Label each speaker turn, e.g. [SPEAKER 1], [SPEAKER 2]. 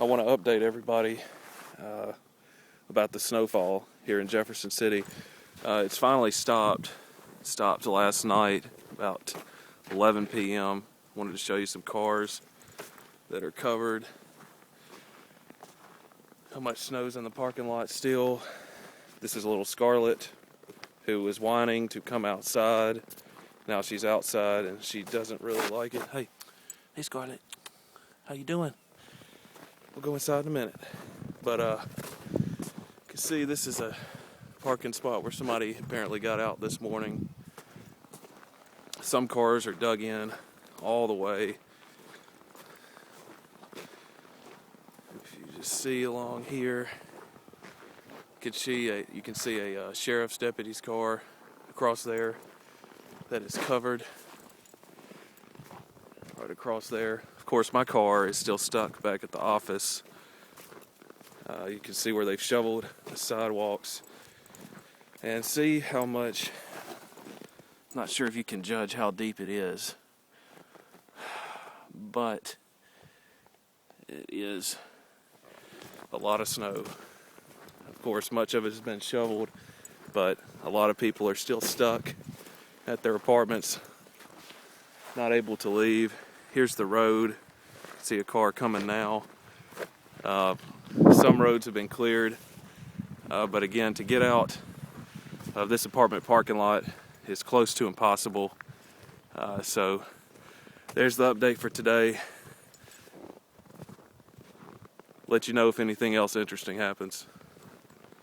[SPEAKER 1] I want to update everybody about the snowfall here in Jefferson City. It's finally stopped. It stopped last night about 11 p.m. Wanted to show you some cars that are covered. How much snow's in the parking lot still. This is little Scarlett, who was whining to come outside. Now she's outside and she doesn't really like it. Hey Scarlett, how you doing? We'll go inside in a minute. But you can see this is a parking spot where somebody apparently got out this morning. Some cars are dug in all the way. If you just see along here, you can see a sheriff's deputy's car across there that is covered right across there. Of course, my car is still stuck back at the office. You can see where they've shoveled the sidewalks and see how much. Not sure if you can judge how deep it is, but it is a lot of snow. Of course, much of it has been shoveled, but a lot of people are still stuck at their apartments, not able to leave. Here's the road. See a car coming now. Some roads have been cleared, but again, to get out of this apartment parking lot is close to impossible. So there's the update for today. Let you know if anything else interesting happens.